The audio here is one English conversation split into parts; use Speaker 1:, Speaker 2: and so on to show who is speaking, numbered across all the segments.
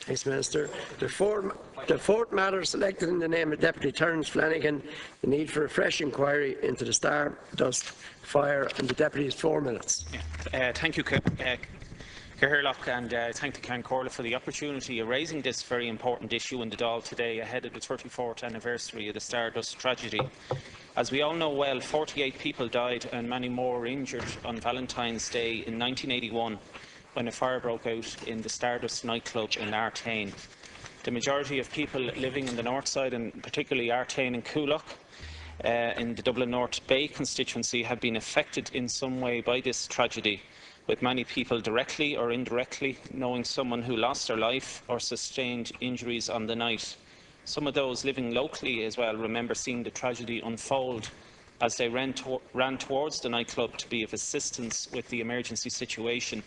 Speaker 1: Thanks, Minister. The fourth matter selected in the name of Deputy Terence Flanagan, the need for a fresh inquiry into the Stardust Fire, and the Deputy's 4 minutes.
Speaker 2: Thank you, Cahirlock, and thank the Clan Corla for the opportunity of raising this very important issue in the Dáil today ahead of the 34th anniversary of the Stardust tragedy. As we all know well, 48 people died and many more were injured on Valentine's Day in 1981 when a fire broke out in the Stardust nightclub in Artane. The majority of people living in the north side, and particularly Artane and Coolock, in the Dublin North Bay constituency, have been affected in some way by this tragedy, with many people directly or indirectly knowing someone who lost their life or sustained injuries on the night. Some of those living locally as well remember seeing the tragedy unfold as they ran towards the nightclub to be of assistance with the emergency situation.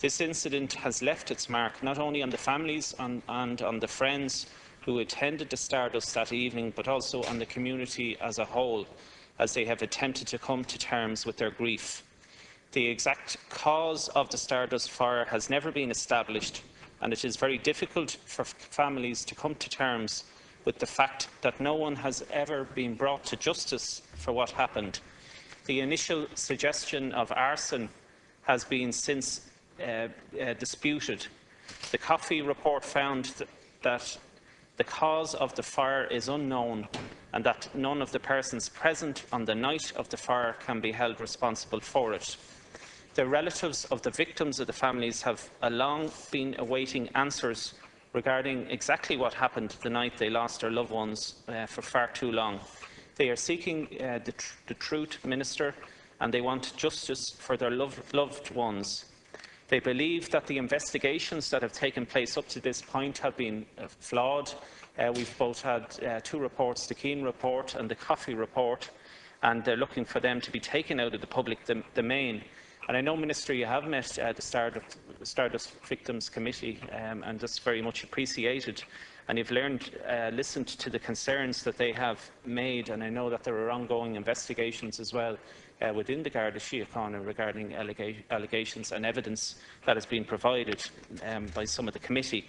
Speaker 2: This incident has left its mark not only on the families and on the friends who attended the Stardust that evening, but also on the community as a whole, as they have attempted to come to terms with their grief. The exact cause of the Stardust fire has never been established, and it is very difficult for families to come to terms with the fact that no one has ever been brought to justice for what happened. The initial suggestion of arson has been since disputed. The Coffey report found that the cause of the fire is unknown and that none of the persons present on the night of the fire can be held responsible for it. The relatives of the victims of the families have long been awaiting answers regarding exactly what happened the night they lost their loved ones for far too long. They are seeking the truth, Minister, and they want justice for their loved ones. They believe that the investigations that have taken place up to this point have been flawed. We've both had 2 reports, the Keane report and the Coffey report, and they're looking for them to be taken out of the public domain. And I know, Minister, you have met the Stardust Victims Committee, and that's very much appreciated. And you've listened to the concerns that they have made, and I know that there are ongoing investigations as well within the Garda Síochána regarding allegations and evidence that has been provided by some of the committee.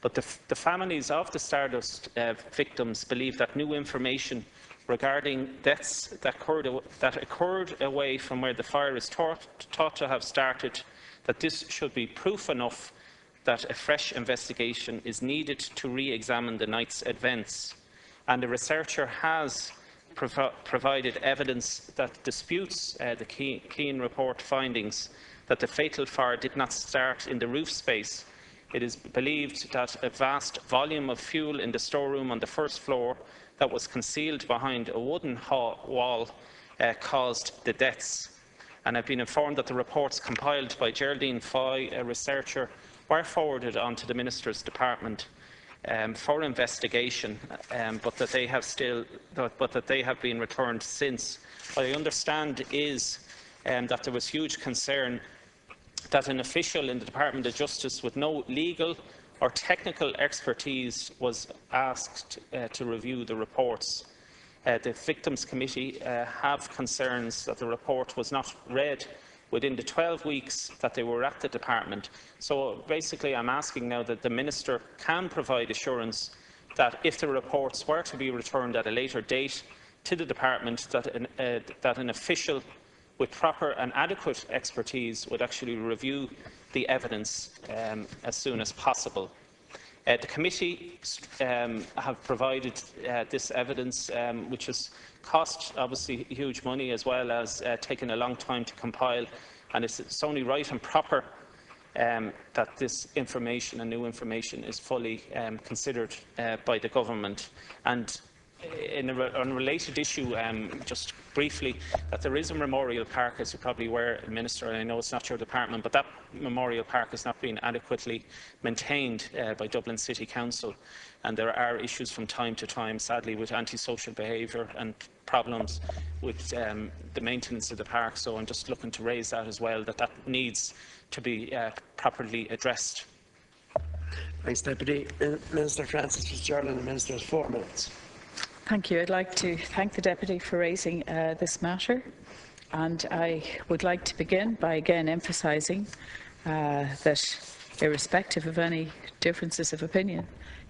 Speaker 2: But the families of the Stardust victims believe that new information regarding deaths that occurred away from where the fire is thought to have started, that this should be proof enough that a fresh investigation is needed to re-examine the night's events. And the researcher has provided evidence that disputes the Keane report findings that the fatal fire did not start in the roof space. It is believed that a vast volume of fuel in the storeroom on the first floor that was concealed behind a wooden wall caused the deaths. And I've been informed that the reports compiled by Geraldine Foy, a researcher, were forwarded on to the Minister's Department for investigation, but that they have been returned since. What I understand is that there was huge concern that an official in the Department of Justice with no legal or technical expertise was asked to review the reports. The Victims Committee have concerns that the report was not read within the 12 weeks that they were at the department. So basically I'm asking now that the Minister can provide assurance that if the reports were to be returned at a later date to the department, that an official with proper and adequate expertise would actually review the evidence as soon as possible. The committee have provided this evidence, which has cost obviously huge money as well as taken a long time to compile, and it's only right and proper that this information and new information is fully considered by the government. And on a related issue, just briefly, that there is a memorial park, as you probably were, Minister, and I know it's not your department, but that memorial park has not been adequately maintained by Dublin City Council, and there are issues from time to time, sadly, with antisocial behaviour and problems with the maintenance of the park. So I'm just looking to raise that as well, that needs to be properly addressed.
Speaker 1: Thanks, Deputy. Minister Francis Fitzgerald, and the Minister has 4 minutes.
Speaker 3: Thank you. I'd like to thank the Deputy for raising this matter, and I would like to begin by again emphasising that Irrespective of any differences of opinion,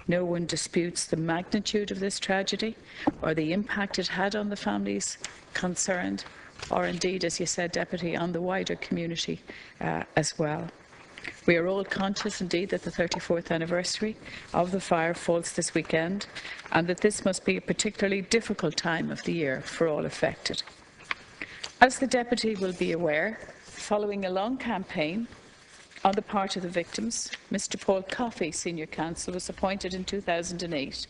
Speaker 3: no one disputes the magnitude of this tragedy or the impact it had on the families concerned, or indeed, as you said, Deputy, on the wider community as well. We are all conscious indeed that the 34th anniversary of the fire falls this weekend, and that this must be a particularly difficult time of the year for all affected. As the Deputy will be aware, following a long campaign on the part of the victims, Mr Paul Coffey, Senior Counsel, was appointed in 2008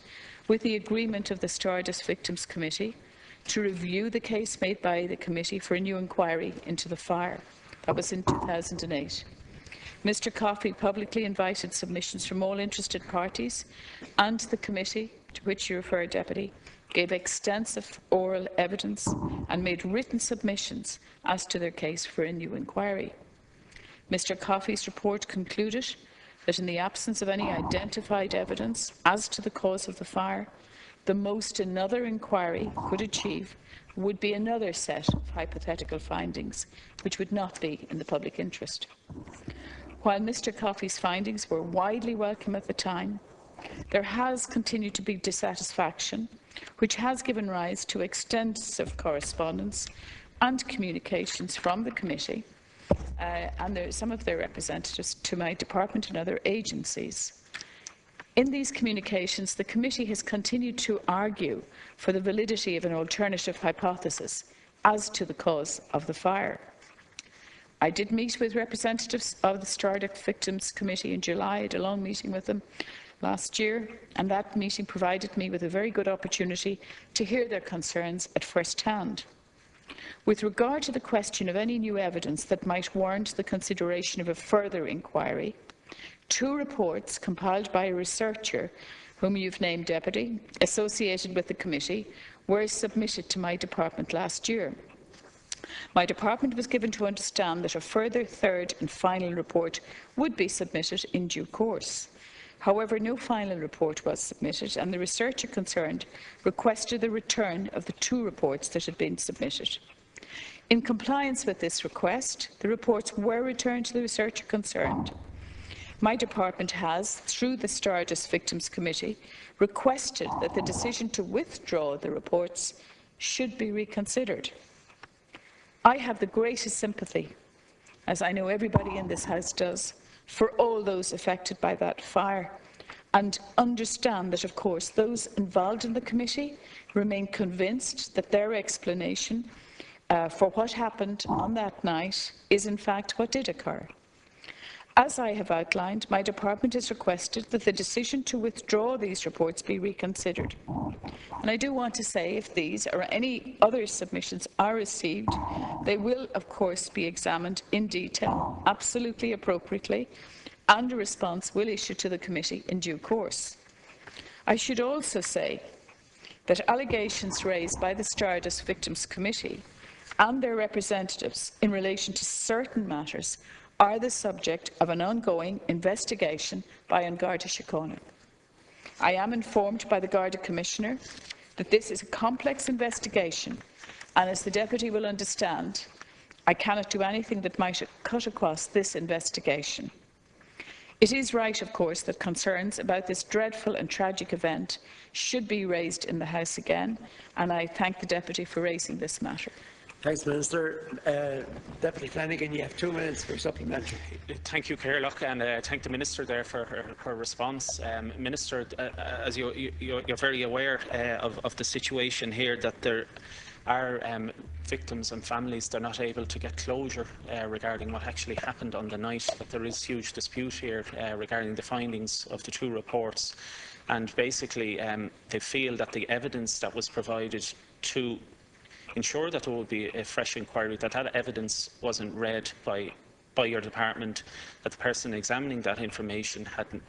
Speaker 3: with the agreement of the Stardust Victims Committee to review the case made by the committee for a new inquiry into the fire. That was in 2008. Mr Coffey publicly invited submissions from all interested parties, and the committee, to which you refer, Deputy, gave extensive oral evidence and made written submissions as to their case for a new inquiry. Mr Coffey's report concluded that in the absence of any identified evidence as to the cause of the fire, the most another inquiry could achieve would be another set of hypothetical findings, which would not be in the public interest. While Mr Coffey's findings were widely welcome at the time, there has continued to be dissatisfaction, which has given rise to extensive correspondence and communications from the committee and some of their representatives to my department and other agencies. In these communications, the committee has continued to argue for the validity of an alternative hypothesis as to the cause of the fire. I did meet with representatives of the Stardust Victims Committee in July. I had a long meeting with them last year, and that meeting provided me with a very good opportunity to hear their concerns at first hand. With regard to the question of any new evidence that might warrant the consideration of a further inquiry, 2 reports compiled by a researcher, whom you've named, Deputy, associated with the committee, were submitted to my department last year. My department was given to understand that a further 3rd and final report would be submitted in due course. However, no final report was submitted, and the researcher concerned requested the return of the 2 reports that had been submitted. In compliance with this request, the reports were returned to the researcher concerned. My department has, through the Stardust Victims Committee, requested that the decision to withdraw the reports should be reconsidered. I have the greatest sympathy, as I know everybody in this House does, for all those affected by that fire, and understand that, of course, those involved in the committee remain convinced that their explanation for what happened on that night is in fact what did occur. As I have outlined, my department has requested that the decision to withdraw these reports be reconsidered. And I do want to say, if these or any other submissions are received, they will, of course, be examined in detail, absolutely appropriately, and a response will issue to the committee in due course. I should also say that allegations raised by the Stardust Victims Committee and their representatives in relation to certain matters are the subject of an ongoing investigation by An Garda Síochána. I am informed by the Garda Commissioner that this is a complex investigation, and as the Deputy will understand, I cannot do anything that might cut across this investigation. It is right, of course, that concerns about this dreadful and tragic event should be raised in the House again, and I thank the Deputy for raising this matter.
Speaker 1: Thanks, Minister. Deputy Flanagan, you have 2 minutes for supplementary.
Speaker 2: Thank you, Caerloch, and thank the Minister there for her response. Minister, as you're very aware of the situation here, that there are victims and families that are not able to get closure regarding what actually happened on the night, that there is huge dispute here regarding the findings of the 2 reports, and basically they feel that the evidence that was provided to ensure that there will be a fresh inquiry, that evidence wasn't read by your department, that the person examining that information hadn't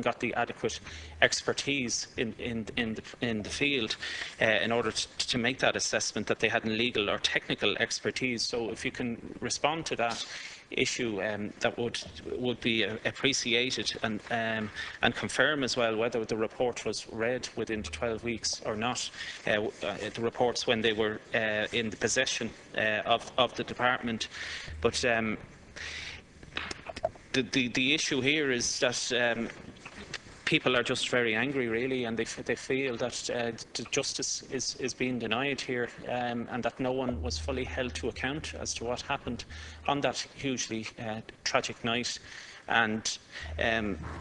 Speaker 2: got the adequate expertise in the field in order to make that assessment, that they hadn't legal or technical expertise. So if you can respond to that issue, that would be appreciated, and confirm as well whether the report was read within 12 weeks or not, the reports when they were in the possession of the department. But the issue here is that people are just very angry, really, and they feel that justice is being denied here, and that no one was fully held to account as to what happened on that hugely tragic night. And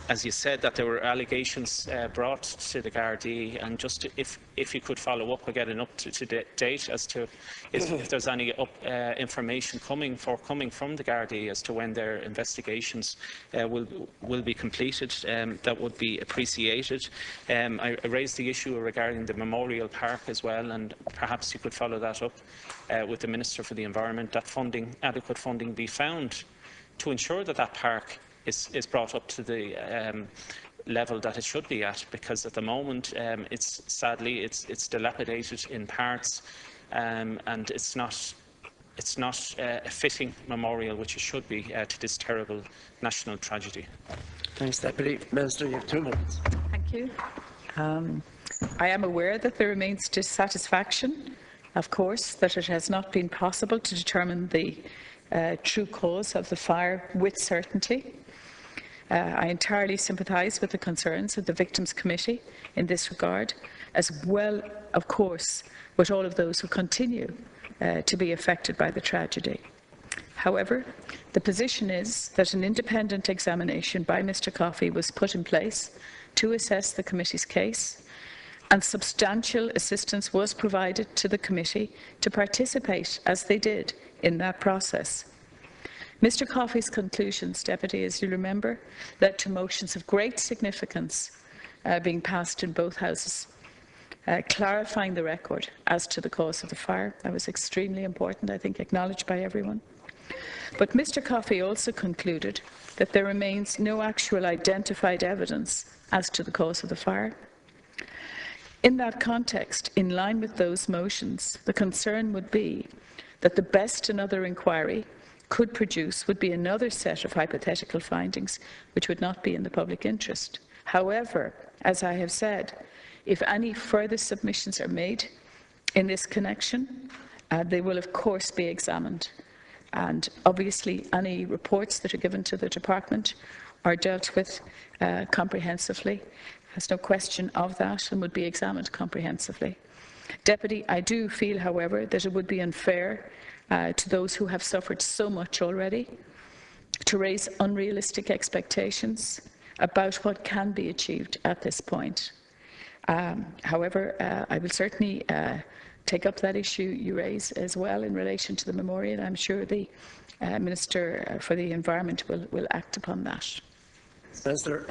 Speaker 2: as you said, that there were allegations brought to the Gardaí, and just if you could follow up or get an up-to-date as to if there's any information coming from the Gardaí as to when their investigations will be completed, that would be appreciated. I raised the issue regarding the Memorial Park as well, and perhaps you could follow that up with the Minister for the Environment, that adequate funding be found to ensure that that park is brought up to the level that it should be at, because at the moment sadly it's dilapidated in parts, and it's not a fitting memorial, which it should be, to this terrible national tragedy.
Speaker 1: Thanks, Deputy Minister. You have 2 minutes.
Speaker 3: Thank you. I am aware that there remains dissatisfaction, of course, that it has not been possible to determine the true cause of the fire with certainty. I entirely sympathise with the concerns of the Victims' Committee in this regard, as well, of course, with all of those who continue to be affected by the tragedy. However, the position is that an independent examination by Mr Coffey was put in place to assess the committee's case, and substantial assistance was provided to the committee to participate, as they did, in that process. Mr Coffey's conclusions, Deputy, as you remember, led to motions of great significance being passed in both houses, clarifying the record as to the cause of the fire. That was extremely important, I think, acknowledged by everyone. But Mr Coffey also concluded that there remains no actual identified evidence as to the cause of the fire. In that context, in line with those motions, the concern would be that the best another inquiry could produce would be another set of hypothetical findings which would not be in the public interest. However, as I have said, if any further submissions are made in this connection, they will of course be examined, and obviously any reports that are given to the department are dealt with comprehensively. There's no question of that, and would be examined comprehensively. Deputy, I do feel, however, that it would be unfair to those who have suffered so much already to raise unrealistic expectations about what can be achieved at this point. However, I will certainly take up that issue you raise as well in relation to the memorial. I'm sure the Minister for the Environment will act upon that.
Speaker 1: Minister,